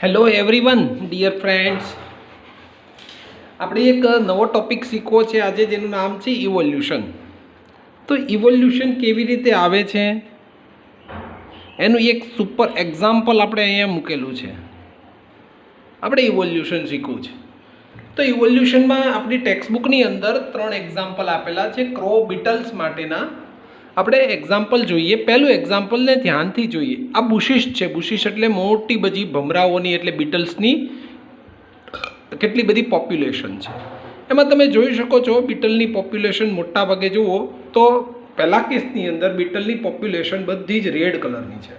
Hello everyone dear friends, આપણે એક નવો ટોપિક શીખવો છે આજે, જેનું નામ છે ઇવોલ્યુશન. તો ઇવોલ્યુશન કેવી રીતે આવે છે એનું એક સુપર એક્ઝામ્પલ આપણે અહીંયા મૂકેલું છે. આપણે ઇવોલ્યુશન શીખવું છે. તો ઇવોલ્યુશનમાં આપણી ટેક્સ્ટબુકની અંદર 3 એક્ઝામ્પલ આપેલા છે ક્રો બીટલ્સ માટેના. આપણે એક્ઝામ્પલ જોઈએ. પહેલું એક્ઝામ્પલને ધ્યાનથી જોઈએ. આ બુશિશ છે. બુશિશ એટલે મોટી બધી ભમરાઓની, એટલે બીટલ્સની કેટલી બધી પોપ્યુલેશન છે. એમાં તમે જોઈ શકો છો બીટલની પોપ્યુલેશન મોટા ભાગે જુઓ તો પહેલા કેસની અંદર બીટલની પોપ્યુલેશન બધી જ રેડ કલરની છે.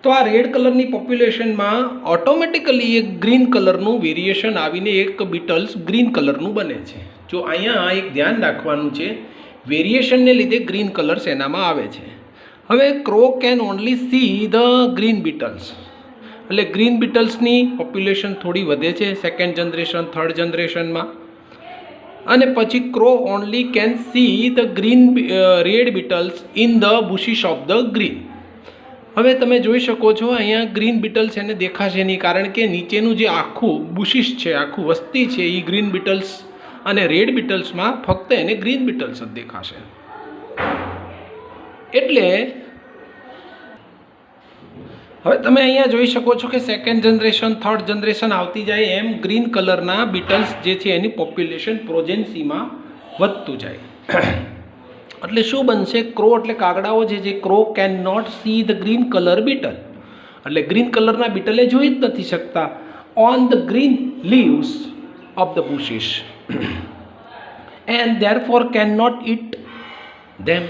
તો આ રેડ કલરની પોપ્યુલેશનમાં ઓટોમેટિકલી એક ગ્રીન કલરનું વેરિએશન આવીને એક બીટલ્સ ગ્રીન કલરનું બને છે. જો અહીંયા એક ધ્યાન રાખવાનું છે, વેરિએશનને લીધે ગ્રીન કલર્સ એનામાં આવે છે. હવે crow can only see the green beetles, એટલે ગ્રીન બીટલ્સની પોપ્યુલેશન થોડી વધે છે સેકન્ડ જનરેશન, થર્ડ જનરેશનમાં. અને પછી crow only can see the green red beetles in the bushes of the green. હવે તમે જોઈ શકો છો અહીંયા ગ્રીન બીટલ્સ એને દેખાશે નહીં, કારણ કે નીચેનું જે આખું બુશિશ છે, આખું વસ્તી છે, એ ગ્રીન બીટલ્સ અને રેડ બીટલ્સમાં ફક્ત એને ગ્રીન બીટલ્સ જ દેખાશે. એટલે હવે તમે અહીંયા જોઈ શકો છો કે સેકન્ડ જનરેશન, થર્ડ જનરેશન આવતી જાય એમ ગ્રીન કલરના બીટલ્સ જે છે એની પોપ્યુલેશન પ્રોજેન્સીમાં વધતું જાય. એટલે શું બનશે? ક્રો એટલે કાગડાઓ જે crow can not see the green colour beetle, એટલે ગ્રીન કલરના બીટલે જોઈ જ નથી શકતા on the green leaves of the bushes and therefore cannot eat them.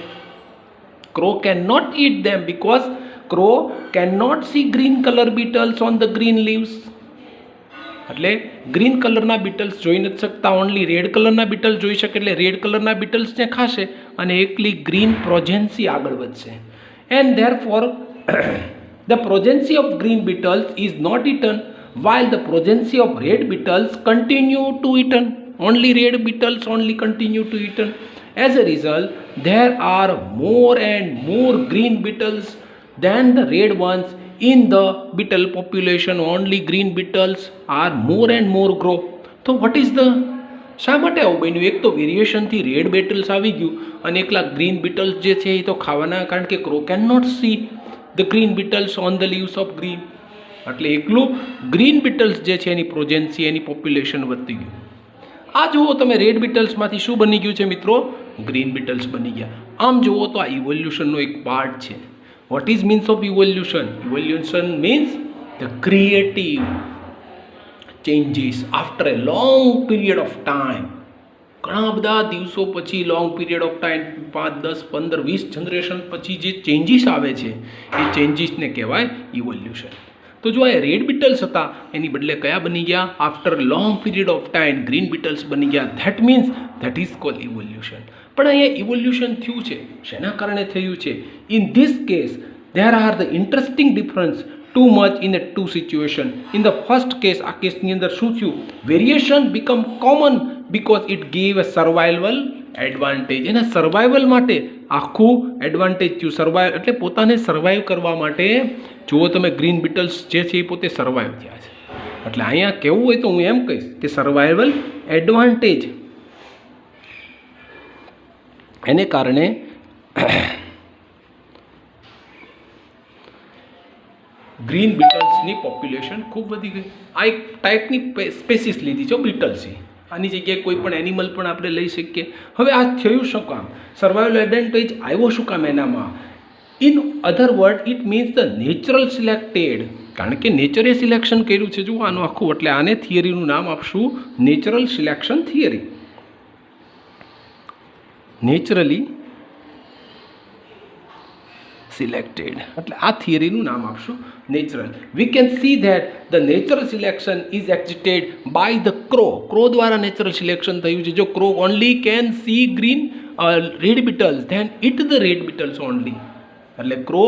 Crow cannot eat them because crow cannot see green color beetles on the green leaves. એટલે green કલરના Beatles જોઈ નથી શકતા, ઓનલી રેડ કલરના Beatles જોઈ શકે, એટલે red કલરના બીટલ્સને ખાશે અને એકલી ગ્રીન પ્રોજેન્સી આગળ વધશે. And therefore the progeny of green beetles is not eaten while the progeny of red beetles continue to eaten. Only red beetles only continue to eaten. As a result, there are more and more green beetles than the red ones in the beetle population. Only green beetles are more and more grow. So what is the, શા માટે આવું બન્યું? એક તો વેરિએશનથી red Beatles આવી ગયું અને એકલા ગ્રીન બીટલ્સ જે છે એ તો ખાવાના, કારણ કે crow can not see the green beetles on the leaves of green. એટલે એકલું ગ્રીન બીટલ્સ જે છે એની પ્રોજેન્સી, એની પોપ્યુલેશન વધતી ગયું. આ જુઓ તમે, રેડ બીટલ્સમાંથી શું બની ગયું છે મિત્રો? ગ્રીન બીટલ્સ બની ગયા. આમ જુઓ તો આ ઇવોલ્યુશનનો એક પાર્ટ છે. What is means of evolution? Evolution means the creative changes after A long period of time. ઘણા બધા દિવસો પછી, long period of time, 5, 10, 15, 20 generation પછી જે ચેન્જીસ આવે છે એ ચેન્જીસને કહેવાય ઇવોલ્યુશન. તો જો આ રેડ બીટલ્સ હતા એની બદલે કયા બની ગયા? After long period of time green Beatles બની ગયા. That means that is called evolution. પણ અહીંયા ઇવોલ્યુશન થયું છે, શેના કારણે થયું છે? In this case there are the interesting difference too much in the two situation. In the first case, આ કેસની અંદર શું થયું? Variation become common because it gave a survival advantage. એના સર્વાઈવલ માટે આખું એડવાન્ટેજ થયું. સર્વાઈવ એટલે પોતાને સર્વાઈવ કરવા માટે. જુઓ તમે, ગ્રીન બીટલ્સ જે છે એ પોતે સર્વાઈવ થયા છે. એટલે અહીંયા કહેવું હોય તો હું એમ કહીશ કે સર્વાઈવલ એડવાન્ટેજ એને કારણે ગ્રીન બીટલ્સની પોપ્યુલેશન ખૂબ વધી ગઈ. આ એક ટાઈપની સ્પેસીસ લીધી છે બીટલ્સી. આની જગ્યાએ કોઈ પણ એનિમલ પણ આપણે લઈ શકીએ. હવે આ થયું શું કામ? સર્વાઈવલ એડવાન્ટેજ આવ્યો શું કામ એનામાં? In other word it means the natural selected, કારણ કે નેચરે સિલેક્શન કર્યું છે. જુઓ આનું આખું, એટલે આને થિયરીનું નામ આપશું natural selection theory. Naturally selected એટલે આ થિયરીનું નામ આપશું natural. We can see that the natural selection is exited by the crow. Crow દ્વારા નેચરલ સિલેક્શન થયું છે. જો crow only can see green red beetles then eat the red beetles only. એટલે ક્રો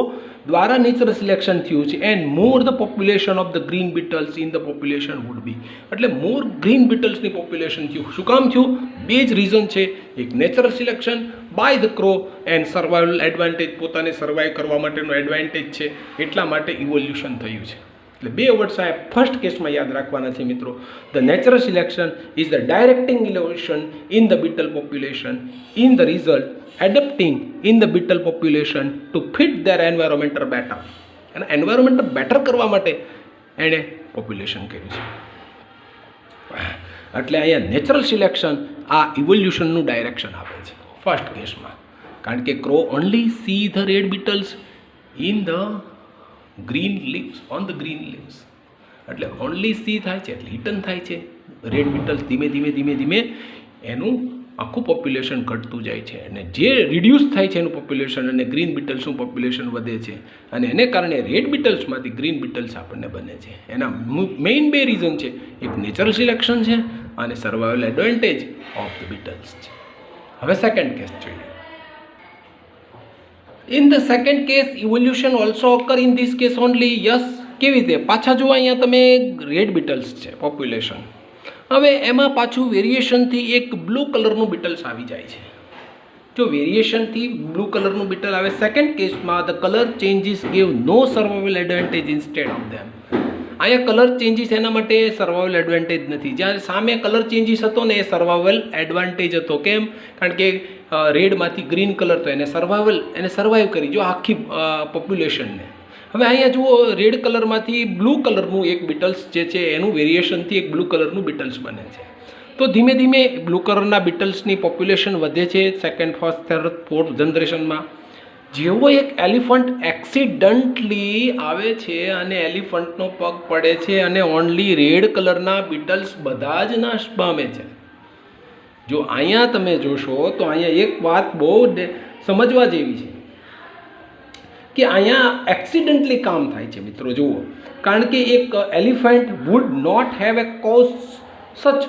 દ્વારા નેચરલ સિલેક્શન થયું છે. And more the population of the green beetles in the population would be. એટલે more green બીટલ્સની population થયું. શું કામ થયું? બે જ રીઝન છે. એક natural selection by the crow and survival advantage, પોતાને સર્વાઈવ કરવા માટેનો એડવાન્ટેજ છે, એટલા માટે ઇવોલ્યુશન થયું છે. એટલે બે વર્ડ્સ આ ફર્સ્ટ કેસમાં યાદ રાખવાના છે મિત્રો. The natural selection is the directing evolution in the beetle population in the result adapting in the beetle population to fit their environment better. અને એન્વાયરમેન્ટ બેટર કરવા માટે એણે પોપ્યુલેશન કર્યું છે. એટલે અહીંયા નેચરલ સિલેક્શન આ ઇવોલ્યુશનનું ડાયરેક્શન આપે છે ફર્સ્ટ કેસમાં. કારણ કે crow only see the red beetles in the green leaves on the green leaves. એટલે ઓનલી સી થાય છે એટલે હિટન થાય છે રેડ બીટલ્સ. ધીમે ધીમે ધીમે ધીમે એનું આખું પોપ્યુલેશન ઘટતું જાય છે અને જે રિડ્યુસ થાય છે એનું પોપ્યુલેશન અને ગ્રીન બીટલ્સનું પોપ્યુલેશન વધે છે અને એને કારણે રેડ બીટલ્સમાંથી ગ્રીન બીટલ્સ આપણને બને છે. એના મેઇન બે રીઝન છે, એક નેચરલ સિલેક્શન છે અને survival advantage of the Beatles છે. હવે સેકન્ડ કેસ જોઈએ. In the second case evolution also અકર in this case only. Yes, કેવી રીતે? પાછા જુઓ, અહીંયા તમે રેડ બીટલ્સ છે પોપ્યુલેશન. હવે એમાં પાછું વેરિએશનથી એક બ્લુ કલરનું બીટલ્સ આવી જાય છે. જો વેરિએશનથી બ્લુ કલરનું બીટલ આવે સેકન્ડ કેસમાં, the colour changes gave no survival advantage instead of them. અહીંયા કલર ચેન્જીસ એના માટે સર્વાઇવલ એડવાન્ટેજ નથી. જ્યારે સામે કલર ચેન્જીસ હતો ને એ સર્વાઇવલ એડવાન્ટેજ હતો. કેમ? કારણ કે રેડમાંથી ગ્રીન કલર તો એને સર્વાઈવ કરી જો આખી પોપ્યુલેશનને. હવે અહીંયા જુઓ, રેડ કલરમાંથી બ્લુ કલરનું એક બીટલ્સ જે છે એનું વેરિએશનથી એક બ્લુ કલરનું બીટલ્સ બને છે. તો ધીમે ધીમે બ્લુ કલરના બીટલ્સની પોપ્યુલેશન વધે છે સેકન્ડ, ફર્સ્ટ, થર્ડ, ફોર્થ જનરેશનમાં. જેવો એક એલિફન્ટ એક્સિડન્ટલી આવે છે અને એલિફન્ટનો પગ પડે છે અને ઓનલી રેડ કલરના બીટલ્સ બધા જ નાશ પામે છે. જો અહીંયા તમે જોશો તો અહીંયા એક વાત બહુ સમજવા જેવી છે કે અહીંયા એક્સિડન્ટલી કામ થાય છે મિત્રો. જુઓ, કારણ કે એક elephant would not have a cause such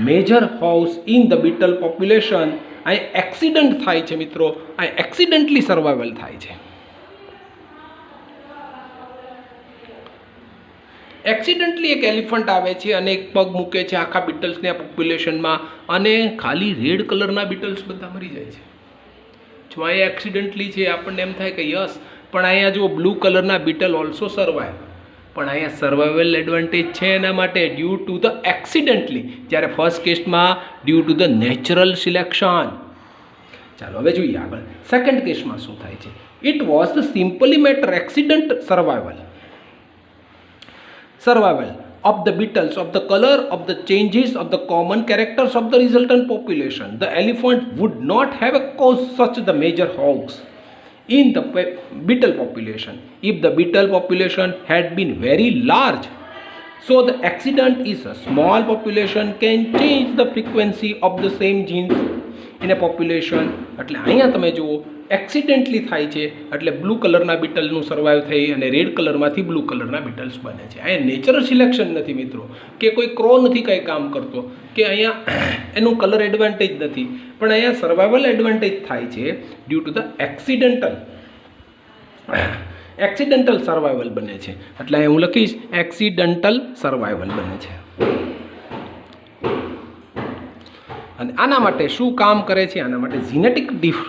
major house in the beetle population. અહીં એક્સિડન્ટ થાય છે મિત્રો, અહીં એક્સિડન્ટલી સર્વાઇવલ થાય છે. એક્સિડન્ટલી એક એલિફન્ટ આવે છે અને એક પગ મૂકે છે આખા બીટલ્સને આ પોપ્યુલેશનમાં અને ખાલી રેડ કલરના બીટલ્સ બધા મરી જાય છે. જો અહીંયા એક્સિડન્ટલી છે આપણને એમ થાય કે યસ, પણ અહીંયા જો બ્લુ કલરના બીટલ ઓલ્સો સર્વાઈવ. પણ અહીંયા સર્વાઇવલ એડવાન્ટેજ છે એના માટે ડ્યુ ટુ ધ એક્સિડન્ટલી, જ્યારે ફર્સ્ટ કેસમાં due to the natural selection. ચાલો હવે જોઈએ આગળ સેકન્ડ કેસમાં શું થાય છે. It was the simply matter accident survival of the beetles, of the color, of the changes, of the common characters of the resultant population. The elephant would not have caused such the major hoax in the beetle population if the beetle population had been very large. So the accident is a small population can change the frequency of the same genes in a population. એટલે અહીંયા તમે જુઓ accidentally થાય છે એટલે blue કલરના બીટલનું survive થઈ અને રેડ કલરમાંથી બ્લુ કલરના બીટલ્સ બને છે. અહીંયા નેચરલ સિલેક્શન નથી મિત્રો, કે કોઈ ક્રો નથી કંઈ કામ કરતો, કે અહીંયા એનું કલર એડવાન્ટેજ નથી, પણ અહીંયા સર્વાઇવલ એડવાન્ટેજ થાય છે due to the accidental survival બને છે. એટલે હું લખીશ એક્સિડન્ટલ સર્વાઇવલ બને છે. અને આના માટે શું કામ કરે છે? આના માટે જીનેટિક ડિફ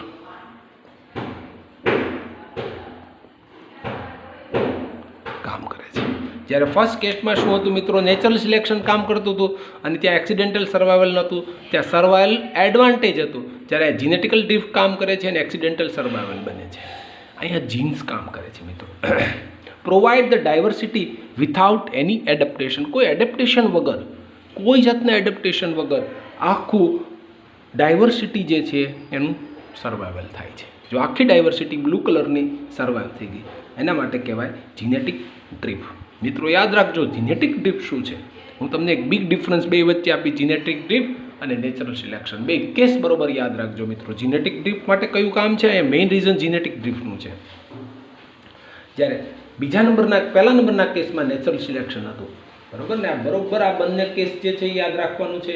કામ કરે છે. જ્યારે ફર્સ્ટ કેસમાં શું હતું મિત્રો, નેચરલ સિલેક્શન કામ કરતું હતું અને ત્યાં એક્સિડેન્ટલ સર્વાઇવલ નહોતું, ત્યાં સર્વાઇવલ એડવાન્ટેજ હતું. જ્યારે જીનેટિકલ ડ્રિફ્ટ કામ કરે છે અને એક્સિડેન્ટલ સર્વાઇવલ બને છે. અહીંયા જીન્સ કામ કરે છે મિત્રો. પ્રોવાઈડ ધ ડાયવર્સિટી વિથઆઉટ એની એડપ્ટેશન. કોઈ એડપ્ટેશન વગર, કોઈ જાતના એડપ્ટેશન વગર આખું ડાયવર્સિટી જે છે એનું સર્વાઇવલ થાય છે. જો આખી ડાયવર્સિટી બ્લુ કલરની સર્વાઇવ થઈ ગઈ એના માટે કહેવાય જીનેટિક ડ્રિફ્ટ. મિત્રો યાદ રાખજો જીનેટિક ડ્રિફ્ટ શું છે. હું તમને એક બિગ ડિફરન્સ બે વચ્ચે આપી, જીનેટિક ડ્રિફ્ટ અને નેચરલ સિલેક્શન. બે કેસ બરોબર યાદ રાખજો મિત્રો. જીનેટિક ડ્રિફ્ટ માટે કયું કામ છે? એ મેઇન રીઝન જીનેટિક ડ્રિફ્ટનું છે. જ્યારે પહેલા નંબરના કેસમાં નેચરલ સિલેક્શન હતું, બરોબર ને? બરોબર આ બંને કેસ જે છે યાદ રાખવાનું છે.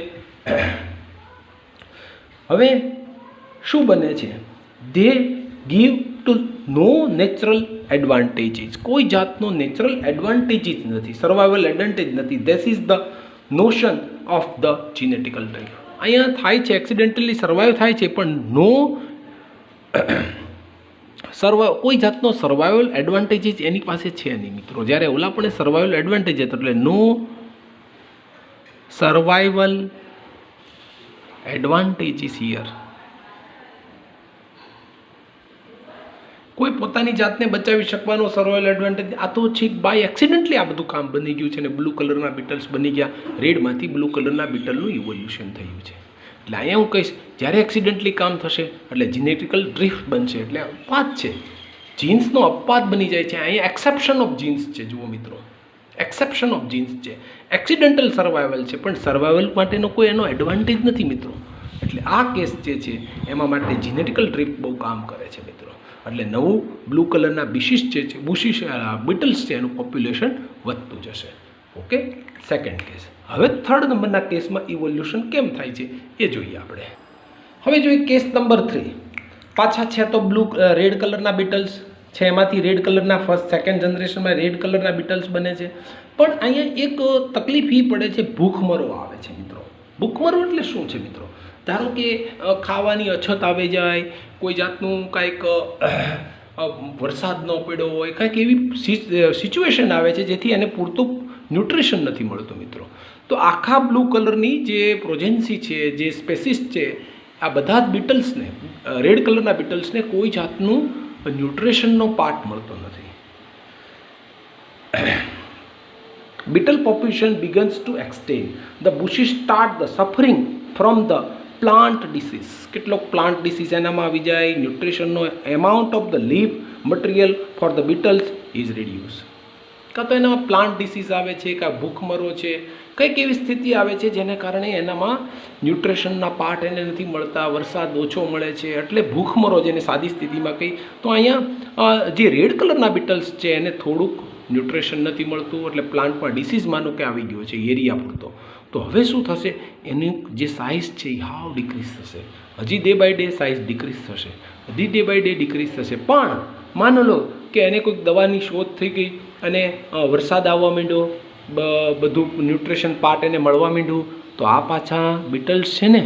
હવે શું બને છે? દે ગીવ ટુ નો નેચરલ એડવાન્ટેજીસ. કોઈ જાતનો નેચરલ એડવાન્ટેજીસ નથી, સર્વાઇવલ એડવાન્ટેજ નથી. This is the notion of the genetical drift. અહીંયા થાય છે એક્સિડેન્ટલી સર્વાઈવ થાય છે પણ નો કોઈ જાતનો સર્વાઈવલ એડવાન્ટેજીસ એની પાસે છે નહીં મિત્રો. જ્યારે ઓલા પણ સર્વાઈવલ એડવાન્ટેજ હતો એટલે નો સર્વાઈવલ એડવાન્ટેજીસ હિયર. કોઈ પોતાની જાતને બચાવી શકવાનો સર્વાઈવલ એડવાન્ટેજ આ તો છે બાય એક્સિડન્ટલી આ બધું કામ બની ગયું છે ને બ્લુ કલરના બીટલ્સ બની ગયા, રેડમાંથી બ્લુ કલરના બીટલનું ઇવોલ્યુશન થયું છે. એટલે અહીંયા હું કહીશ જ્યારે એક્સિડન્ટલી કામ થશે એટલે જીનેટિકલ ડ્રિફ્ટ બનશે, એટલે અપવાદ છે, જીન્સનો અપવાદ બની જાય છે. અહીંયા એક્સેપ્શન ઓફ જીન્સ છે. જુઓ મિત્રો, એક્સેપ્શન ઓફ જીન્સ છે, એક્સિડન્ટલ સર્વાઈવલ છે, પણ સર્વાઈવલ માટેનો કોઈ એનો એડવાન્ટેજ નથી મિત્રો. એટલે આ કેસ જે છે એમાં માટે જીનેટિકલ ડ્રિફ્ટ બહુ કામ કરે છે મિત્રો. એટલે નવું બ્લુ કલરના બીટલ્સ છે એનું પોપ્યુલેશન વધતું જશે. Okay, second case. હવે થર્ડ નંબરના કેસમાં ઇવોલ્યુશન કેમ થાય છે એ જોઈએ આપણે. હવે જોઈએ કેસ નંબર 3. પાછા છે તો રેડ કલરના બીટલ્સ છે, એમાંથી રેડ કલરના સેકન્ડ જનરેશનમાં રેડ કલરના બીટલ્સ બને છે. પણ અહીંયા એક તકલીફ એ પડે છે, ભૂખમરો આવે છે મિત્રો. ભૂખમરો એટલે શું છે મિત્રો? ધારો કે ખાવાની અછત આવી જાય, કોઈ જાતનું કાંઈક વરસાદ ન પડ્યો હોય, કાંઈક એવી સિચ્યુએશન આવે છે જેથી એને પૂરતું ન્યુટ્રિશન નથી મળતું મિત્રો. તો આખા બ્લુ કલરની જે પ્રોજેન્સી છે, જે સ્પેસીસ છે, આ બધા જ બીટલ્સને, રેડ કલરના બીટલ્સને કોઈ જાતનું ન્યુટ્રિશનનો પાર્ટ મળતો નથી. beetle population begins to extend. The bushes start the suffering from the plant disease. કેટલોક પ્લાન્ટ ડિસીઝ એનામાં આવી જાય. ન્યુટ્રિશનનો amount of the leaf material for the beetles is reduce. કાં તો એનામાં પ્લાન્ટ ડિસીઝ આવે છે, કાં ભૂખમરો છે, કંઈક એવી સ્થિતિ આવે છે જેને કારણે એનામાં ન્યુટ્રિશનના પાર્ટ એને નથી મળતા, વરસાદ ઓછો મળે છે, એટલે ભૂખમરો જેને સાદી સ્થિતિમાં કહી. તો અહીંયા જે રેડ કલરના બીટલ્સ છે એને થોડુંક ન્યુટ્રિશન નથી મળતું, એટલે પ્લાન્ટમાં ડિસીઝ માનો કે આવી ગયો છે એરિયા પૂરતો. તો હવે શું થશે, એની જે સાઇઝ છે એ હાવ ડિક્રીઝ થશે. હજી day by day size decrease થશે, હજી ડે બાય ડે ડિક્રીઝ થશે. પણ માનો લો કે એને કોઈક દવાની શોધ થઈ ગઈ અને વરસાદ આવવા માંડ્યો, બધું ન્યુટ્રિશન પાર્ટ એને મળવા માંડ્યું, તો આ પાછા બીટલ્સ છે ને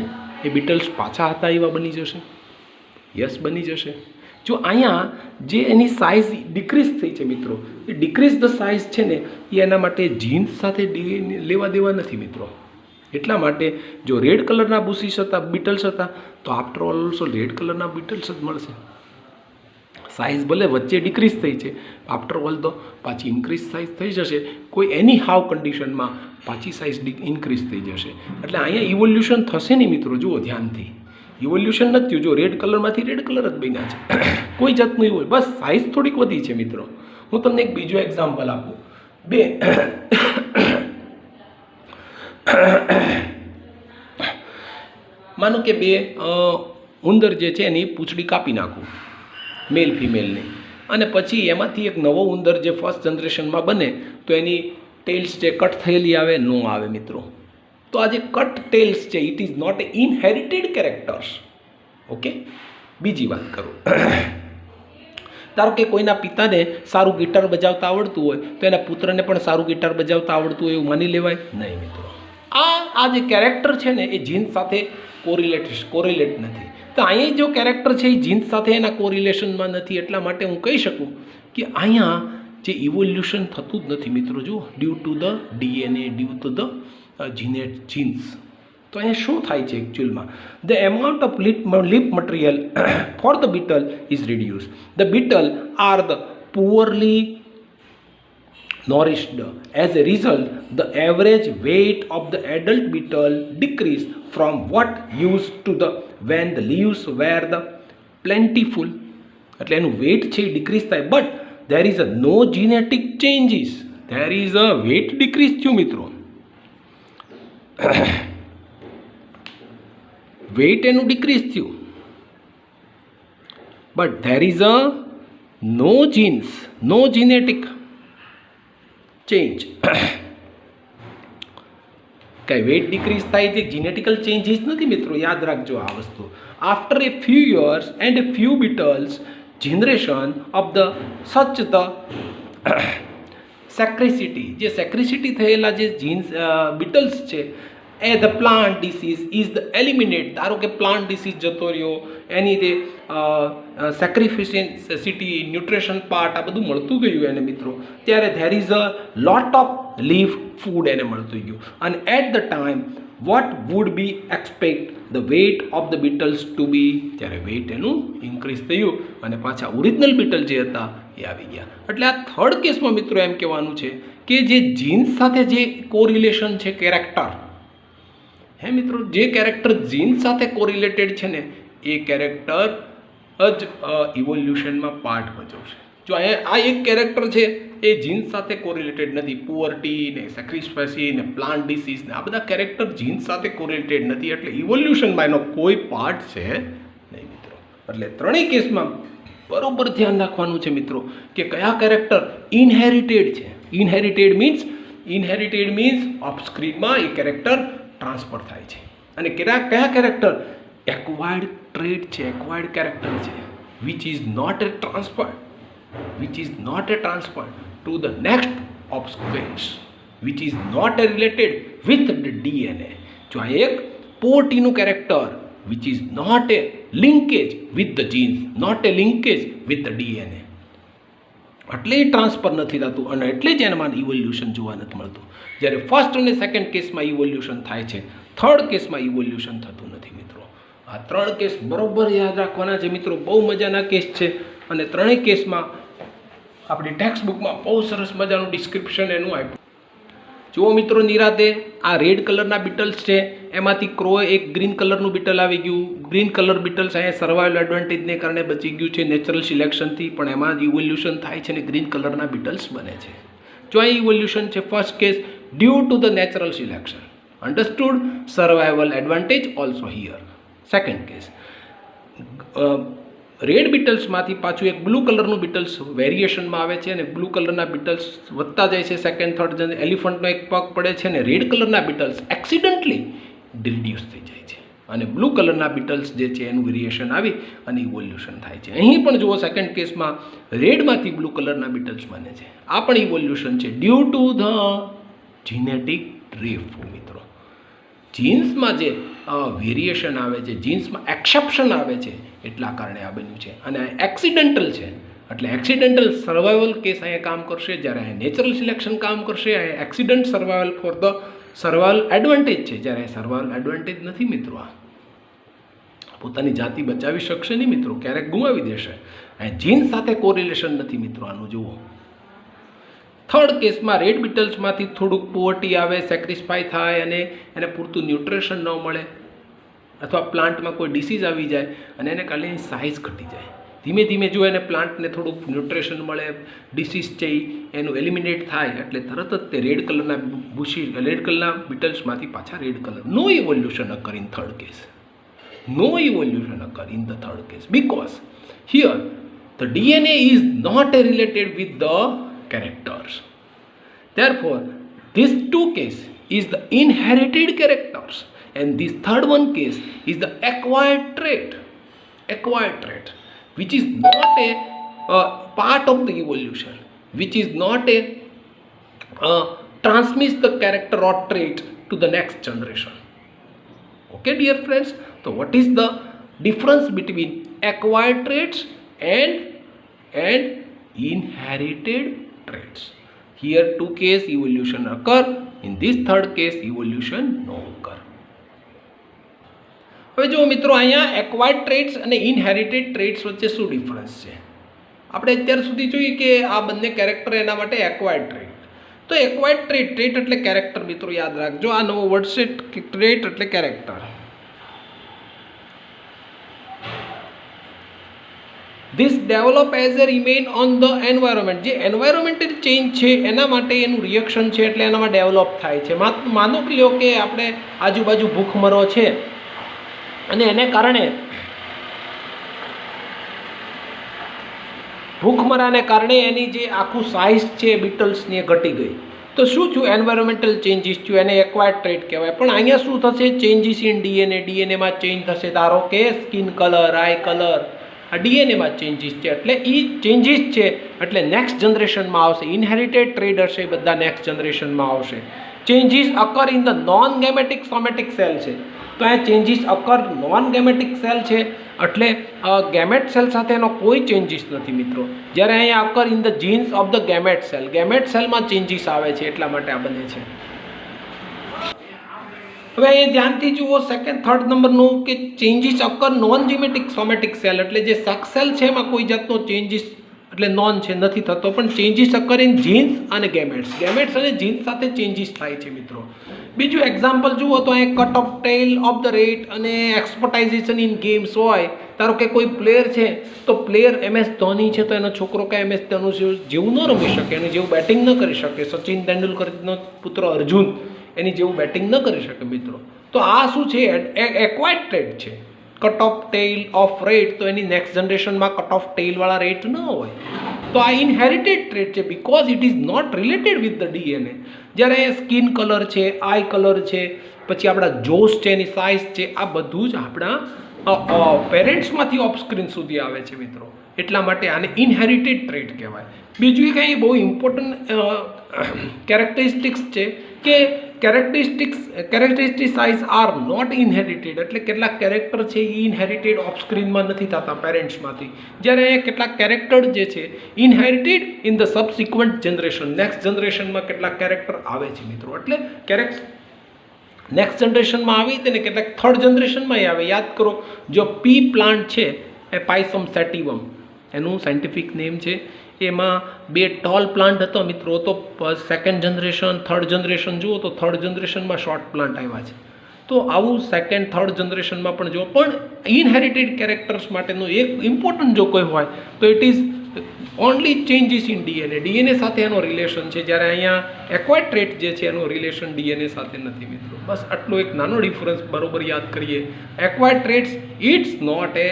એ બીટલ્સ પાછા હતા એવા બની જશે. યસ, બની જશે. જો અહીંયા જે એની સાઇઝ ડિક્રીઝ થઈ છે મિત્રો, એ ડિક્રીઝ ધ સાઇઝ છે ને એ એના માટે જીન્સ સાથે લેવા દેવા નથી મિત્રો. એટલા માટે જો રેડ કલરના બુશીસ હતા, બીટલ્સ હતા, તો આફ્ટર ઓલ ઓલ્સો રેડ કલરના બીટલ્સ જ મળશે. સાઇઝ ભલે વચ્ચે ડિક્રીઝ થઈ છે, આફ્ટર ઓલ તો પાછી ઇન્ક્રીઝ સાઇઝ થઈ જશે. કોઈ એની હાવ કન્ડિશનમાં પાછી સાઇઝ ઇન્ક્રીઝ થઈ જશે. એટલે અહીંયા ઇવોલ્યુશન થશે નહીં મિત્રો. જુઓ ધ્યાનથી, ઇવોલ્યુશન નથી થયું. જો રેડ કલરમાંથી રેડ કલર જ બન્યા છે, કોઈ જાતનું એવું, બસ સાઇઝ થોડીક વધી છે મિત્રો. હું તમને એક બીજો એક્ઝામ્પલ આપું. માનો કે બે ઉંદર જે છે એની પૂંછડી કાપી નાખું, મેલ ફિમેલની, અને પછી એમાંથી એક નવો ઉંદર જે ફર્સ્ટ જનરેશનમાં બને તો એની ટેલ્સ જે કટ થયેલી આવે, ન આવે મિત્રો. તો આ જે કટ ટેલ્સ છે it is not a inherited characters. Okay, બીજી વાત કરું. ધારો કે કોઈના પિતાને સારું ગિટાર બજાવતા આવડતું હોય તો એના પુત્રને પણ સારું ગિટાર બજાવતા આવડતું હોય એવું માની લેવાય નહીં મિત્રો. આ જે કેરેક્ટર છે ને એ જીન્સ સાથે કોરિલેટ નથી. તો અહીંયા જો કેરેક્ટર છે એ જીન્સ સાથે એના કોરિલેશનમાં નથી. એટલા માટે હું કહી શકું કે અહીંયા જે ઇવોલ્યુશન થતું જ નથી મિત્રો. જો due to the DNA, due to the genes. તો અહીંયા શું થાય છે એકચ્યુઅલમાં, the amount of leaf material for the beetle is reduce. The beetle are the poorly nourished. As a result, the average weight of the adult beetle decreased from what used to the when the leaves were the plentiful. એટલે એનું weight છે એ decrease થાય, but there is a no genetic changes. There is a weight decrease થયું મિત્રો. Weight એનું decrease થયું, but there is a no genes, no genetic change. કાંઈ weight decrease થાય છે, જીનેટિકલ ચેન્જીસ નથી મિત્રો. યાદ રાખજો આ વસ્તુ. After a few years and a few beetles generation of the such the scarcity, જે સેક્રિસિટી થયેલા જે જીન્સ બીટલ્સ છે the plant disease is the eliminate. ધારો કે પ્લાન્ટ ડિસીઝ જતો રહ્યો, એની તે સેક્રિફિશિયન્સિટી, ન્યુટ્રિશન પાર્ટ આ બધું મળતું ગયું એને મિત્રો, ત્યારે there is a lot of leaf food એને મળતું ગયું. અને at the time what would be expect the weight of the beetles to be, ત્યારે વેટ એનું ઇન્ક્રીઝ થયું અને પાછા ઓરિજિનલ બીટલ જે હતા એ આવી ગયા. એટલે આ થર્ડ કેસમાં મિત્રો એમ કહેવાનું છે કે જે જીન્સ સાથે જે કોરિલેશન છે કેરેક્ટર, હે મિત્રો, જે કેરેક્ટર જીન્સ સાથે કોરિલેટેડ છે ને એ કેરેક્ટર જ ઇવોલ્યુશનમાં પાર્ટ ભજવશે. જો આ એક કેરેક્ટર છે એ જીન્સ સાથે કોરિલેટેડ નથી, પુઅર્ટી ને સેક્રિફાઈસી ને પ્લાન્ટ ડિસીઝ ને આ બધા કેરેક્ટર જીન્સ સાથે કોરિલેટેડ નથી, એટલે ઇવોલ્યુશનમાં એનો કોઈ પાર્ટ છે નહીં મિત્રો. એટલે ત્રણેય કેસમાં બરોબર ધ્યાન રાખવાનું છે મિત્રો કે કયા કેરેક્ટર ઇનહેરિટેડ છે. ઇનહેરિટેડ મીન્સ ઓફ સ્ક્રીનમાં એ કેરેક્ટર ટ્રાન્સફર થાય છે. અને કયા કેરેક્ટર એક્વાયર્ડ ટ્રેટ છે, એક્વાયર્ડ કેરેક્ટર છે, which is not a transfer to the next offsprings, which is not a related with the DNA. જો આ એક પોટીનું character which is not a linkage with the genes, not a linkage with the DNA, એટલે એ transfer નથી થતું અને એટલે જ એનામાં ઇવોલ્યુશન જોવા નથી મળતું. જ્યારે ફર્સ્ટ અને સેકન્ડ કેસમાં ઇવોલ્યુશન થાય છે, થર્ડ કેસમાં ઇવોલ્યુશન થતું નથી મિત્રો. આ ત્રણ કેસ બરોબર યાદ રાખવાના છે મિત્રો, બહુ મજાના કેસ છે અને ત્રણેય કેસમાં આપણી ટેક્સ્ટ બુકમાં બહુ સરસ મજાનું ડિસ્ક્રિપ્શન એનું આપ્યું. જુઓ મિત્રો નિરાતે, આ રેડ કલરના બીટલ્સ છે, એમાંથી ક્રો એક ગ્રીન કલરનું બીટલ આવી ગયું. ગ્રીન કલર બીટલ્સ અહીંયા સર્વાઇવલ એડવાન્ટેજને કારણે બચી ગયું છે નેચરલ સિલેક્શનથી, પણ એમાં ઇવોલ્યુશન થાય છે અને ગ્રીન કલરના બીટલ્સ બને છે. જો અહીં ઇવોલ્યુશન છે first case due to the natural selection, understood, survival advantage also here. Second case red બીટલ્સમાંથી પાછું એક બ્લુ કલરનું બીટલ્સ વેરિએશનમાં આવે છે અને બ્લુ કલરના બીટલ્સ વધતા જાય છે. સેકન્ડ થર્ડ એલિફન્ટનો એક પગ પડે છે અને રેડ કલરના બીટલ્સ એક્સિડન્ટલી રિડ્યુસ થઈ જાય છે અને બ્લુ કલરના બીટલ્સ જે છે એનું વેરિએશન આવી અને ઇવોલ્યુશન થાય છે. અહીં પણ જુઓ સેકન્ડ કેસમાં રેડમાંથી બ્લુ કલરના બીટલ્સ બને છે, આ પણ ઇવોલ્યુશન છે due to the genetic drift મિત્રો. જીન્સમાં જે વેરિએશન આવે છે, જીન્સમાં એક્સેપ્શન આવે છે, એટલા કારણે આ બન્યું છે. અને એક્સિડન્ટલ છે એટલે એક્સિડન્ટલ સર્વાઇવલ કેસ અહીંયા કામ કરશે, જ્યારે અહીંયા નેચરલ સિલેક્શન કામ કરશે. અહીંયા accident survival for the survival advantage છે, જ્યારે સર્વાઇવલ એડવાન્ટેજ નથી મિત્રો. આ પોતાની જાતિ બચાવી શકશે નહીં મિત્રો, ક્યારેક ગુમાવી દેશે. અહીંયા જીન્સ સાથે કોરિલેશન નથી મિત્રો, આનું જુઓ. થર્ડ કેસમાં રેડ બીટલ્સમાંથી થોડુંક પોવર્ટી આવે, સેક્રિફાઈ થાય અને એને પૂરતું ન્યુટ્રિશન ન મળે અથવા પ્લાન્ટમાં કોઈ ડિસીઝ આવી જાય અને એને કારણે એની સાઇઝ ઘટી જાય. ધીમે ધીમે જો એને પ્લાન્ટને થોડુંક ન્યુટ્રિશન મળે, ડિસીઝ છે એનું એલિમિનેટ થાય એટલે તરત જ તે રેડ કલરના બીટલ્સમાંથી પાછા red colour. No evolution occur in third case, no evolution occur in the third case because here the DNA is not related with the characters. Therefore, this two case is the inherited characters and this third one case is the acquired trait, which is not a part of the evolution, which is not a transmits the character or trait to the next generation. Okay dear friends, so what is the difference between acquired traits and inherited traits? Here two case evolution occur, in this third case evolution no occur. હવે જો મિત્રો અહીંયા acquired traits અને ઇનહેરિટેડ traits વચ્ચે શું difference છે? આપણે અત્યાર સુધી જોઈએ કે આ બંને કેરેક્ટર એના માટે એક્વાયર્ડ ટ્રેટ. તો એક્વાયર્ડ ટ્રેટ એટલે કેરેક્ટર મિત્રો યાદ રાખજો, આ નવો વર્ડ છે. ટ્રેટ એટલે character. This develop as a remain on the environment. જે એન્વાયરમેન્ટલ ચેન્જ છે એના માટે એનું રિએક્શન છે એટલે એનામાં ડેવલપ થાય છે. માનો કે લો કે આપણે આજુબાજુ ભૂખમરો છે અને એને કારણે ભૂખમરાને કારણે એની જે આખું સાઇઝ છે બીટલ્સની એ ઘટી ગઈ. તો શું થયું? એન્વાયરમેન્ટલ ચેન્જીસ થયું, એને એક્વાયર્ડ ટ્રેટ કહેવાય. પણ અહીંયા શું થશે? ચેન્જીસ ઇન ડીએનએમાં ચેન્જ થશે. ધારો કે સ્કિન કલર, આઈ કલર, આ ડીએનએમાં ચેન્જીસ છે, એટલે એ ચેન્જીસ છે એટલે નેક્સ્ટ જનરેશનમાં આવશે. ઇનહેરિટેડ ટ્રેડ હશે એ બધા નેક્સ્ટ જનરેશનમાં આવશે. Changes occur in the non gametic somatic cell છે, તો આ changes occur non gametic cell છે એટલે ગેમેટ સેલ સાથે એનો કોઈ ચેન્જીસ નથી મિત્રો. જ્યારે અહીંયા અકર in the jeans of the gamete સેલમાં ચેન્જીસ આવે છે એટલા માટે આ બને છે. હવે અહીંયા ધ્યાનથી જુઓ સેકન્ડ થર્ડ નંબરનું કે changes occur non gametic somatic cell, એટલે જે સેક્સ સેલ છે એમાં કોઈ જાતનો ચેન્જીસ એટલે નોન છે નથી થતો, પણ ચેન્જીસ અકર ઇન જીન્સ અને ગેમેટ્સ અને જીન્સ સાથે ચેન્જીસ થાય છે મિત્રો. બીજું એક્ઝામ્પલ જુઓ તો અહીંયા cut of tail of the rat અને એક્સપર્ટાઇઝેશન ઇન ગેમ્સ હોય. ધારો કે કોઈ પ્લેયર છે તો પ્લેયર MS ધોની છે તો એનો છોકરો કે MS ધોની જેવું ન રમી શકે, એનું જેવું બેટિંગ ન કરી શકે. સચિન તેંડુલકરનો પુત્ર અર્જુન એની જેવું બેટિંગ ન કરી શકે મિત્રો. તો આ શું છે? એક્વાયર્ડ ટ્રેડ છે. Cut of tail of rat, તો એની નેક્સ્ટ જનરેશનમાં કટ ઓફ ટેલવાળા રેટ ન હોય. તો આ ઇનહેરિટેડ ટ્રેડ છે because it is not related with the DNA. જ્યારે સ્કિન કલર છે, આઈ કલર છે, પછી આપણા જોસ છે, એની સાઇઝ છે, આ બધું જ આપણા પેરેન્ટ્સમાંથી ઓફસ્ક્રીન સુધી આવે છે મિત્રો. એટલા માટે આને ઇનહેરિટેડ ટ્રેડ કહેવાય. બીજું એક અહીં બહુ ઇમ્પોર્ટન્ટ કેરેક્ટરિસ્ટિક્સ છે કે કેરેક્ટરિસ્ટિસાઇઝ આર નોટ ઇનહેરિટેડ, એટલે કેટલાક કેરેક્ટર છે એ ઇનહેરિટેડ ઓફસ્ક્રીનમાં નથી થતા પેરેન્ટ્સમાંથી. જ્યારે કેટલાક કેરેક્ટર જે છે inherited in the subsequent generation, next જનરેશનમાં કેટલાક કેરેક્ટર આવે છે મિત્રો. એટલે નેક્સ્ટ જનરેશનમાં આવી તેને કેટલાક થર્ડ જનરેશનમાં આવે. યાદ કરો, જો પી પ્લાન્ટ છે એ પાયસમ સેટિવમ એનું સાયન્ટિફિક નેમ છે, એમાં 2 ટોલ પ્લાન્ટ હતો મિત્રો. તો સેકન્ડ જનરેશન થર્ડ જનરેશન જુઓ તો થર્ડ જનરેશનમાં શોર્ટ પ્લાન્ટ આવ્યા છે. તો આવું સેકન્ડ થર્ડ જનરેશનમાં પણ જુઓ. પણ ઇનહેરિટેડ કેરેક્ટર્સ માટેનું એક ઇમ્પોર્ટન્ટ જો કોઈ હોય તો it is only changes in DNA સાથે એનો રિલેશન છે. જ્યારે અહીંયા એક્વાયર્ડ ટ્રેટ જે છે એનું રિલેશન ડીએનએ સાથે નથી મિત્રો. બસ આટલો એક નાનો ડિફરન્સ બરોબર યાદ કરીએ. Acquired traits it's not a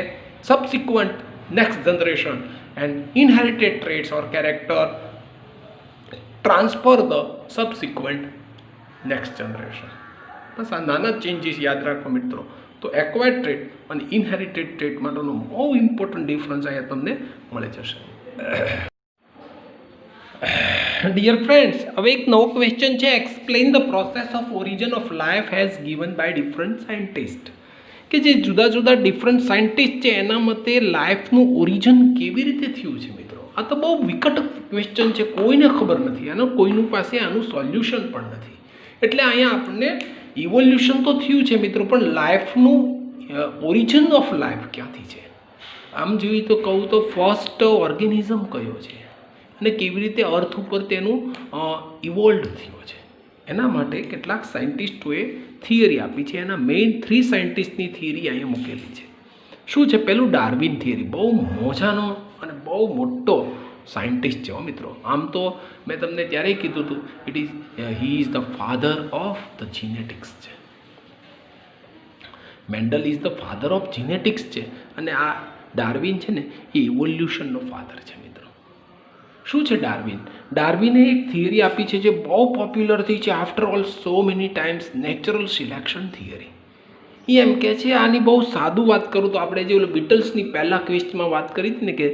subsequent next generation, and inherited traits or character transfer the subsequent next generation. બસ આ નાના ચેન્જીસ યાદ રાખો મિત્રો. તો એક્વાયર્ડ ટ્રેટ અને ઇનહેરિટેડ ટ્રેટ માટેનો બહુ ઇમ્પોર્ટન્ટ ડિફરન્સ અહીંયા તમને મળી જશે. ડિયર ફ્રેન્ડ્સ, હવે એક નવો ક્વેશ્ચન છે. Explain the process of origin of life has given by different scientist. કે જે જુદા જુદા ડિફરન્ટ સાયન્ટિસ્ટ છે એના મતે લાઈફનું ઓરિજિન કેવી રીતે થયું છે મિત્રો. આ તો બહુ વિકટ ક્વેશ્ચન છે, કોઈને ખબર નથી આનો, કોઈનું પાસે આનું સોલ્યુશન પણ નથી. એટલે અહીંયા આપણને ઇવોલ્યુશન તો થયું છે મિત્રો, પણ લાઈફનું ઓરિજિન ઓફ લાઈફ ક્યાંથી છે? આમ જોઈએ તો કહું તો ફર્સ્ટ ઓર્ગેનિઝમ કયો છે અને કેવી રીતે અર્થ ઉપર તેનું ઇવોલ્વ થયો છે, એના માટે કેટલાક સાયન્ટિસ્ટોએ થિયરી આપી છે. એના મેઇન 3 સાયન્ટિસ્ટની થિયરી અહીંયા મૂકેલી છે. શું છે? પહેલું ડાર્વિન થિયરી. બહુ મોજાનો અને બહુ મોટો સાયન્ટિસ્ટ છે મિત્રો. આમ તો મેં તમને ત્યારે કીધું હતું he is the father of the genetics છે. Mendel is the father of genetics છે અને આ ડાર્વિન છે ને એ ઇવોલ્યુશનનો ફાધર છે મિત્રો. શું છે ડાર્વિન? ડાર્વિને એક થિયરી આપી છે જે બહુ પોપ્યુલર થઈ છે after all so many times, natural selection theory. એ એમ કહે છે, આની બહુ સાદું વાત કરું તો આપણે જે બીટલ્સની પહેલાં ક્વેશ્ચનમાં વાત કરી હતી ને કે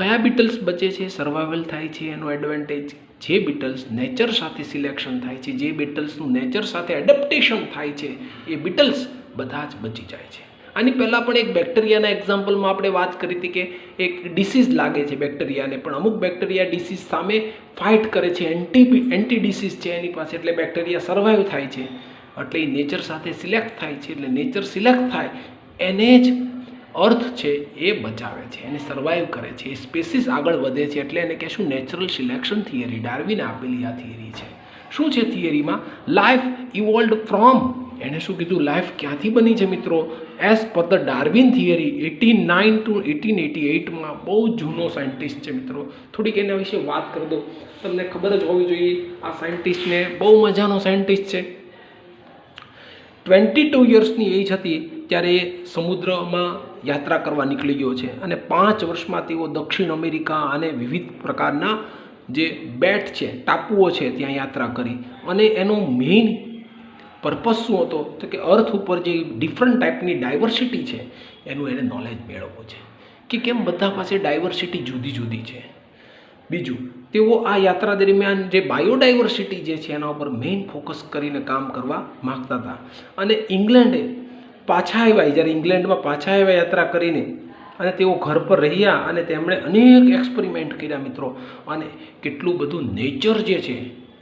કયા બીટલ્સ બચે છે, સર્વાઇવલ થાય છે, એનો એડવાન્ટેજ જે બીટલ્સ નેચર સાથે સિલેક્શન થાય છે, જે બીટલ્સનું નેચર સાથે એડપ્ટેશન થાય છે, એ બીટલ્સ બધા જ બચી જાય છે. આની પહેલાં પણ એક બેક્ટેરિયાના એક્ઝામ્પલમાં આપણે વાત કરી હતી કે એક ડિસીઝ લાગે છે બેક્ટેરિયાને, પણ અમુક બેક્ટેરિયા ડિસીઝ સામે ફાઇટ કરે છે, એન્ટી ડિસીઝ છે એની પાસે, એટલે બેક્ટેરિયા સર્વાઈવ થાય છે. એટલે એ નેચર સાથે સિલેક્ટ થાય છે, એટલે નેચર સિલેક્ટ થાય એને જ અર્થ છે એ બચાવે છે, એને સર્વાઈવ કરે છે, એ સ્પેસીસ આગળ વધે છે. એટલે એને કહેશું નેચરલ સિલેક્શન થિયરી. ડાર્વિને આપેલી આ થિયરી છે. શું છે થિયરીમાં? લાઈફ ઇવોલ્વડ ફ્રોમ, એણે શું કીધું? લાઈફ ક્યાંથી બની છે મિત્રો? As per the Darwin theory 1809 to 1888માં. બહુ જૂનો સાયન્ટિસ્ટ છે મિત્રો. થોડીક એના વિશે વાત કરી દો, તમને ખબર જ હોવી જોઈએ. આ સાયન્ટિસ્ટને બહુ મજાનો સાયન્ટિસ્ટ છે. 22 યર્સની એજ હતી ત્યારે એ સમુદ્રમાં યાત્રા કરવા નીકળી ગયો છે અને 5 વર્ષમાં તેઓ દક્ષિણ અમેરિકા અને વિવિધ પ્રકારના જે બેટ છે, ટાપુઓ છે, ત્યાં યાત્રા કરી. અને એનો મેઇન પર્પસ શું હતો તો કે અર્થ ઉપર જે ડિફરન્ટ ટાઈપની ડાયવર્સિટી છે એનું એને નોલેજ મેળવવું છે. કે કેમ બધા પાસે ડાયવર્સિટી જુદી જુદી છે. બીજું, તેઓ આ યાત્રા દરમિયાન જે બાયોડાયવર્સિટી જે છે એના ઉપર મેઇન ફોકસ કરીને કામ કરવા માગતા હતા. અને ઇંગ્લેન્ડે પાછા આવ્યા, જ્યારે ઇંગ્લેન્ડમાં પાછા આવ્યા યાત્રા કરીને, અને તેઓ ઘર પર રહ્યા અને તેમણે અનેક એક્સપેરિમેન્ટ કર્યા મિત્રો, અને કેટલું બધું નેચર જે છે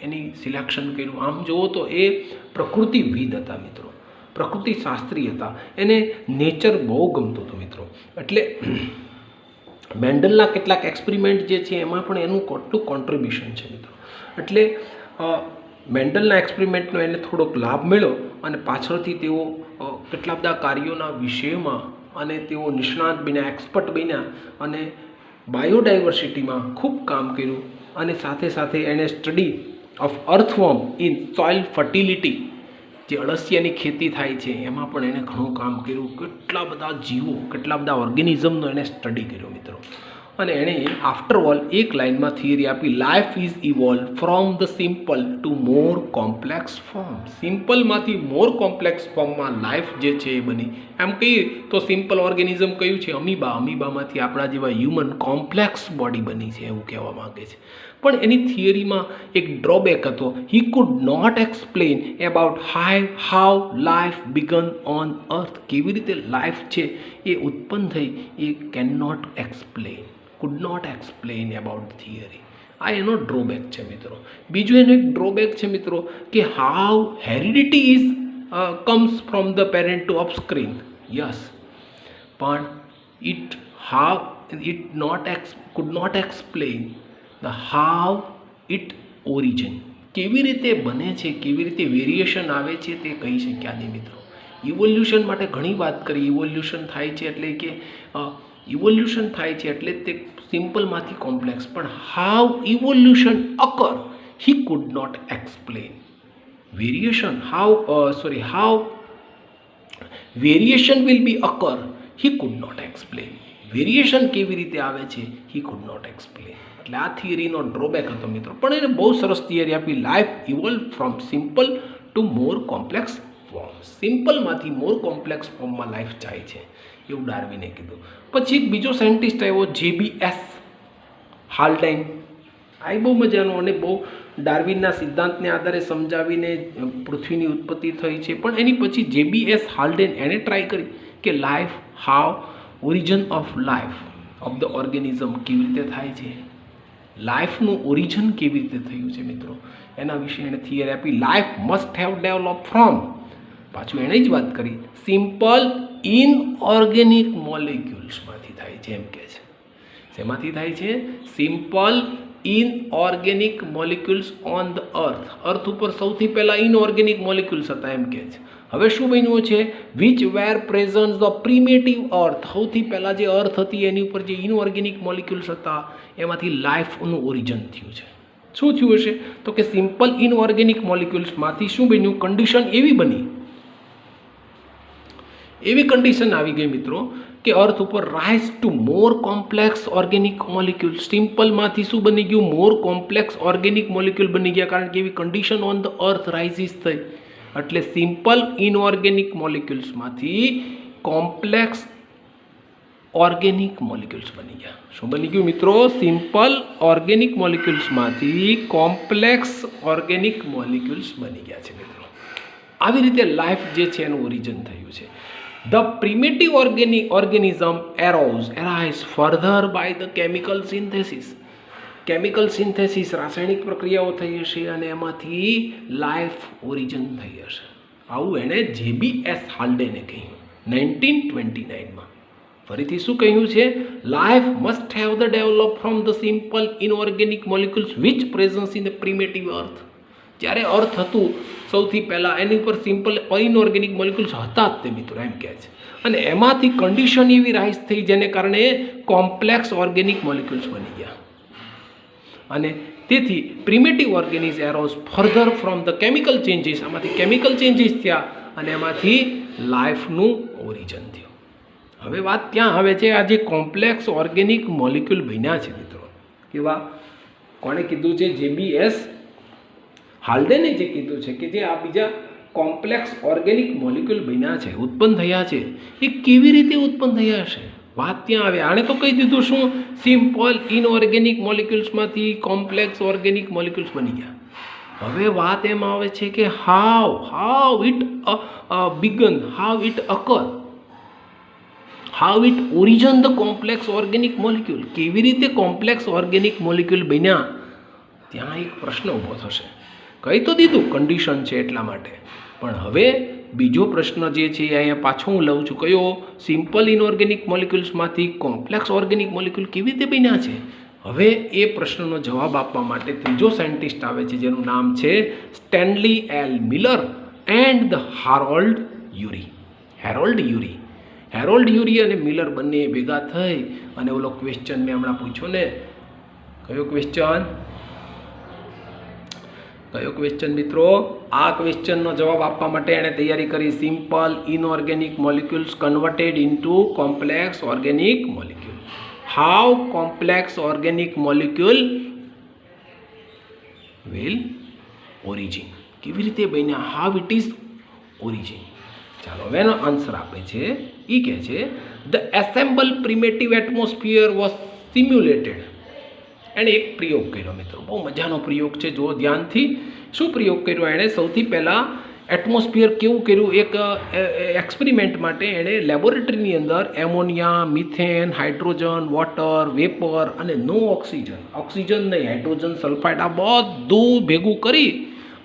એની સિલેક્શન કર્યું. આમ જુઓ તો એ પ્રકૃતિવિદ હતા મિત્રો, પ્રકૃતિ શાસ્ત્રી હતા, એને નેચર બહુ ગમતું હતું મિત્રો. એટલે મેન્ડલના કેટલાક એક્સપેરિમેન્ટ જે છે એમાં પણ એનું કેટલું કોન્ટ્રીબ્યુશન છે મિત્રો. એટલે મેન્ડલના એક્સપેરિમેન્ટનો એને થોડોક લાભ મળ્યો અને પાછળથી તેઓ કેટલા બધા કાર્યોના વિષયમાં અને તેઓ નિષ્ણાત બન્યા, એક્સપર્ટ બન્યા અને બાયોડાયવર્સિટીમાં ખૂબ કામ કર્યું. અને સાથે સાથે એણે study of earthworm in soil fertility, જે અળસિયાની ખેતી થાય છે એમાં પણ એણે ઘણું કામ કર્યું. કેટલા બધા જીવો, કેટલા બધા ઓર્ગેનિઝમનો એણે સ્ટડી કર્યો મિત્રો. અને એણે આફ્ટર ઓલ એક લાઇનમાં થિયરી આપી, life is evolve from the simple to more complex form. સિમ્પલમાંથી મોર કોમ્પ્લેક્સ ફોર્મમાં લાઈફ જે છે એ બની. એમ કહીએ તો સિમ્પલ ઓર્ગેનિઝમ કયું છે? અમીબા. અમીબામાંથી આપણા જેવા હ્યુમન કોમ્પ્લેક્સ બોડી બની છે એવું કહેવા માગે છે. પણ એની થિયરીમાં એક ડ્રોબેક હતો. He could not explain about how life began on earth. કેવી રીતે લાઈફ છે એ ઉત્પન્ન થઈ એ can not explain, could not explain about theory. આ એનો ડ્રોબેક છે મિત્રો. બીજું એનો એક ડ્રોબેક છે મિત્રો કે how heredity is comes from the parent to offspring. Yes, પણ could not explain the how it origin. કેવી રીતે બને છે, કેવી રીતે વેરિએશન આવે છે તે કહી શક્યા નહીં મિત્રો. ઇવોલ્યુશન માટે ઘણી વાત કરી. ઇવોલ્યુશન થાય છે એટલે કે તે સિમ્પલમાંથી કોમ્પ્લેક્સ, પણ how evolution occur he could not explain. How variation will be occur he could not explain. Variation કેવી રીતે આવે છે હી કુડ નોટ એક્સપ્લેન. એટલે આ થિયરીનો ડ્રોબેક હતો મિત્રો. પણ એને બહુ સરસ થિયરી આપી, life evolve from simple to more complex form. સિમ્પલમાંથી મોર કોમ્પ્લેક્સ ફોર્મમાં લાઈફ જાય છે એવું ડાર્વિને કીધું. પછી એક બીજો સાયન્ટિસ્ટ આવ્યો, JBS હાલ્ડેન. આ બહુ મજાનો અને બહુ ડાર્વિનના સિદ્ધાંતને આધારે સમજાવીને પૃથ્વીની ઉત્પત્તિ થઈ છે. પણ એની પછી JBS હાલ્ડેન એણે ટ્રાય કરી કે life, how origin of life of the organism કેવી રીતે થાય છે, લાઈફનું ઓરિજિન કેવી રીતે થયું છે મિત્રો, એના વિશે એણે થિયરી આપી. Life must have develop from, પાછું એણે જ વાત કરી, સિમ્પલ ઇનઓર્ગેનિક મોલિક્યુલ્સમાંથી થાય છે એમ કહે છે. શેમાંથી થાય છે? Simple inorganic molecules on the અર્થ ઉપર સૌથી પહેલાં ઇનઓર્ગેનિક મોલિક્યુલ્સ હતા એમ કહે છે. હવે શું બન્યું છે? Which were present the primitive અર્થ. સૌથી પહેલાં જે અર્થ હતી એની ઉપર જે ઇનઓર્ગેનિક મોલિક્યુલ્સ હતા એમાંથી લાઈફનું ઓરિજિન થયું છે. શું થયું હશે? તો કે સિમ્પલ ઇનઓર્ગેનિક મોલિક્યુલ્સમાંથી શું બન્યું? કન્ડિશન એવી બની, એવી કન્ડિશન આવી ગઈ મિત્રો કે અર્થ ઉપર rise to more complex organic molecule. સિમ્પલમાંથી શું બની ગયું? મોર કોમ્પ્લેક્સ ઓર્ગેનિક મોલિક્યુલ બની ગયા, કારણ કે એવી condition on the earth rises થઈ. એટલે સિમ્પલ ઇનઓર્ગેનિક મોલિક્યુલ્સમાંથી કોમ્પ્લેક્સ ઓર્ગેનિક મોલિક્યુલ્સ બની ગયા. શું બની ગયું મિત્રો? સિમ્પલ ઓર્ગેનિક મોલિક્યુલ્સમાંથી કોમ્પ્લેક્સ ઓર્ગેનિક મોલિક્યુલ્સ બની ગયા છે મિત્રો. આવી રીતે લાઈફ જે છે એનું ઓરિજિન થયું છે. The primitive organism arise further by the chemical synthesis. Chemical synthesis, રાસાયણિક પ્રક્રિયાઓ થઈ હશે અને એમાંથી લાઈફ ઓરિજિન થઈ હશે. આવું એણે JBS હાલ્ડેને કહ્યું 1929માં. ફરીથી શું કહ્યું છે? Life must have the develop from the simple inorganic molecules which presence in the primitive earth. જ્યારે અર્થ હતું સૌથી પહેલાં એની ઉપર સિમ્પલ ઇનઓર્ગેનિક મોલિક્યુલ્સ હતા જ તે મિત્રો એમ કહે છે. અને એમાંથી કન્ડિશન એવી રાઇઝ થઈ જેને કારણે કોમ્પ્લેક્સ ઓર્ગેનિક મોલિક્યુલ્સ બની ગયા. અને તેથી primitive organisms arose further from the chemical changes. આમાંથી કેમિકલ ચેન્જીસ થયા અને એમાંથી લાઈફનું ઓરિજિન થયું. હવે વાત ત્યાં આવે છે આ જે કોમ્પ્લેક્સ ઓર્ગેનિક મોલિક્યુલ બન્યા છે મિત્રો, કેવા? કોણે કીધું છે? JBS હાલ્ડેને જે કીધું છે કે જે આ બીજા કોમ્પ્લેક્સ ઓર્ગેનિક મોલિક્યુલ બન્યા છે, ઉત્પન્ન થયા છે, એ કેવી રીતે ઉત્પન્ન થયા હશે? વાત ત્યાં આવે. આણે તો કહી દીધું શું, સિમ્પલ ઇનઓર્ગેનિક મોલિક્યુલ્સમાંથી કોમ્પ્લેક્સ ઓર્ગેનિક મોલિક્યુલ્સ બની ગયા. હવે વાત એમ આવે છે કે how it began, how it occur, how it origin the complex organic molecule. કેવી રીતે કોમ્પ્લેક્સ ઓર્ગેનિક મોલિક્યુલ બન્યા, ત્યાં એક પ્રશ્ન ઊભો થશે. કહી તો દીધું કન્ડિશન છે એટલા માટે, પણ હવે બીજો પ્રશ્ન જે છે એ અહીંયા પાછો હું લઉં છું. કયો? સિમ્પલ ઇનઓર્ગેનિક મોલિક્યુલ્સમાંથી કોમ્પ્લેક્સ ઓર્ગેનિક મોલિક્યુલ કેવી રીતે બન્યા છે. હવે એ પ્રશ્નનો જવાબ આપવા માટે ત્રીજો સાયન્ટિસ્ટ આવે છે, જેનું નામ છે Stanley L Miller and the Harold Urey. Harold Urey અને મિલર બંને ભેગા થઈ અને ઓલો ક્વેશ્ચન મેં હમણાં પૂછ્યો ને, કયો ક્વેશ્ચન મિત્રો? આ ક્વેશ્ચનનો જવાબ આપવા માટે એણે તૈયારી કરી. Simple inorganic molecules converted into complex organic molecule. How complex organic molecule will origin, કેવી રીતે બન્યા, હાઉ ઇટ ઇઝ ઓરિજિન. ચાલો હવે એનો આન્સર આપે છે. એ કહે છે the assemble primitive atmosphere was simulated. એણે એક પ્રયોગ કર્યો મિત્રો, બહુ મજાનો પ્રયોગ છે, જુઓ ધ્યાનથી. શું પ્રયોગ કર્યો એણે? સૌથી પહેલાં એટમોસ્ફિયર કેવું કર્યું, એક એક્સપેરિમેન્ટ માટે એણે લેબોરેટરીની અંદર ammonia, methane, hydrogen, water, vapour અને નો ઓક્સિજન નહીં, હાઇડ્રોજન સલ્ફાઇડ, આ બધું ભેગું કરી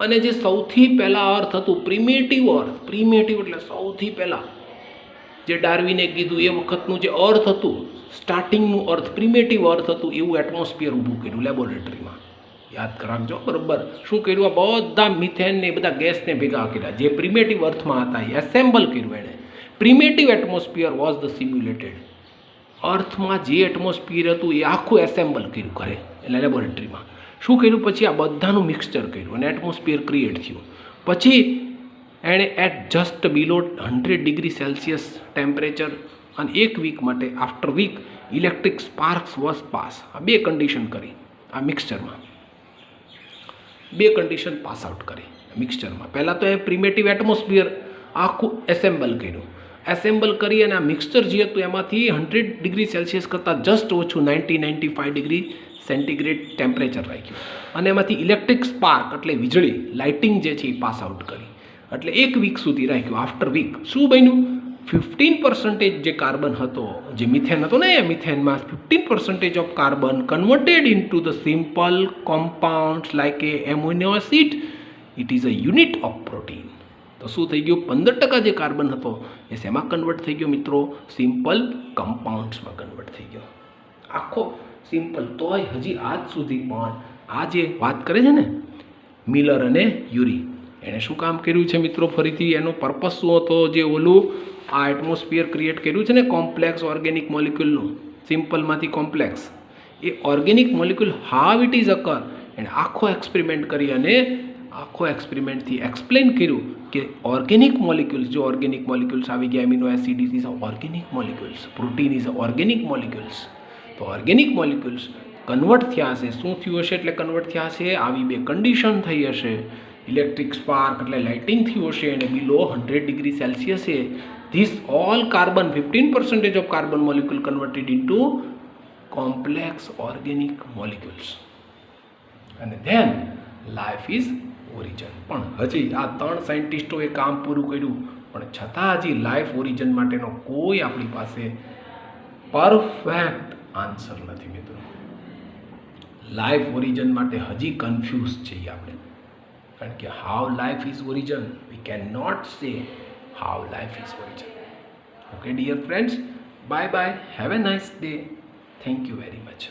અને જે સૌથી પહેલાં અર્થ હતું પ્રિમેટિવ એટલે સૌથી પહેલાં જે ડાર્વિને કીધું એ વખતનું જે અર્થ હતું, સ્ટાર્ટિંગનું અર્થ, પ્રિમેટિવ અર્થ હતું, એવું એટમોસ્ફિયર ઊભું કર્યું લેબોરેટરીમાં. યાદ રાખજો બરાબર. શું કર્યું? આ બધા મિથેન ને બધા ગેસને ભેગા કર્યા, જે પ્રિમેટિવ અર્થમાં હતા એ એસેમ્બલ કર્યું એણે. પ્રિમેટિવ એટમોસ્ફિયર વોઝ ધ સિમ્યુલેટેડ. અર્થમાં જે એટમોસ્ફિયર હતું એ આખું એસેમ્બલ કર્યું ઘરે, એટલે લેબોરેટરીમાં. શું કર્યું? પછી આ બધાનું મિક્સચર કર્યું અને એટમોસ્ફિયર ક્રિએટ થયું. પછી એણે at just below 100 degree Celsius temperature અને 1 વીક માટે, after week electric sparks was pass. આ બે કન્ડિશન કરી આ મિક્સચરમાં, બે કન્ડિશન પાસ આઉટ કરી મિક્સચરમાં. પહેલાં તો એ પ્રિમેટિવ એટમોસ્ફિયર આખું એસેમ્બલ કરી અને આ મિક્સચર જે હતું એમાંથી 100 ડિગ્રી સેલ્સિયસ કરતાં જસ્ટ ઓછું 95 ડિગ્રી સેન્ટીગ્રેડ ટેમ્પરેચર રાખ્યું અને એમાંથી ઇલેક્ટ્રિક સ્પાર્ક એટલે વીજળી, લાઇટિંગ જે છે એ પાસ આઉટ કરી. એટલે 1 વીક સુધી રાખ્યું. આફ્ટર વીક શું બન્યું? 15% જે કાર્બન હતો, જે મિથેન હતો ને, મિથેનમાં 15% of carbon converted into the simple compounds like a amino acid. It is a unit of protein. તો શું થઈ ગયું? 15% જે કાર્બન હતો એ શેમાં કન્વર્ટ થઈ ગયો મિત્રો? સિમ્પલ કમ્પાઉન્ડ્સમાં કન્વર્ટ થઈ ગયો. આખો સિમ્પલ. તોય હજી આજ સુધી પણ આ જે વાત કરે છે ને મિલર અને યુરી, એણે શું કામ કર્યું છે મિત્રો? ફરીથી એનો પર્પસ શું હતો? જે ઓલું આ એટમોસ્ફિયર ક્રિએટ કર્યું છે ને કોમ્પ્લેક્સ ઓર્ગેનિક મોલિક્યુલનું, સિમ્પલમાંથી કોમ્પ્લેક્સ, એ organic molecule how it is occur, એણે આખો એક્સપેરિમેન્ટ કરી અને આખો એક્સપેરિમેન્ટથી એક્સપ્લેન કર્યું કે ઓર્ગેનિક મોલિક્યુલ્સ, જો ઓર્ગેનિક મોલિક્યુલ્સ આવી ગયા, amino acid is organic molecules, protein is organic molecules. તો ઓર્ગેનિક મોલિક્યુલ્સ કન્વર્ટ થયા હશે. શું થયું હશે એટલે કન્વર્ટ થયા હશે? આવી બે કન્ડિશન થઈ હશે. ઇલેક્ટ્રિક સ્પાર્ક એટલે લાઇટિંગ થયું હશે અને બિલો 100 ડિગ્રી સેલ્સિયસે this all carbon 15% of carbon molecule converted into complex organic molecules અને ધેન લાઈફ ઇઝ ઓરિજન. પણ હજી આ 3 સાયન્ટિસ્ટોએ કામ પૂરું કર્યું, પણ છતાં હજી લાઈફ ઓરિજન માટેનો કોઈ આપણી પાસે પરફેક્ટ આન્સર નથી મિત્રો. લાઈફ ઓરિજન માટે હજી કન્ફ્યુઝ છીએ આપણે, કારણ કે how life is origin, we can not say how life is origin. Okay dear friends, bye bye, have a nice day. Thank you very much.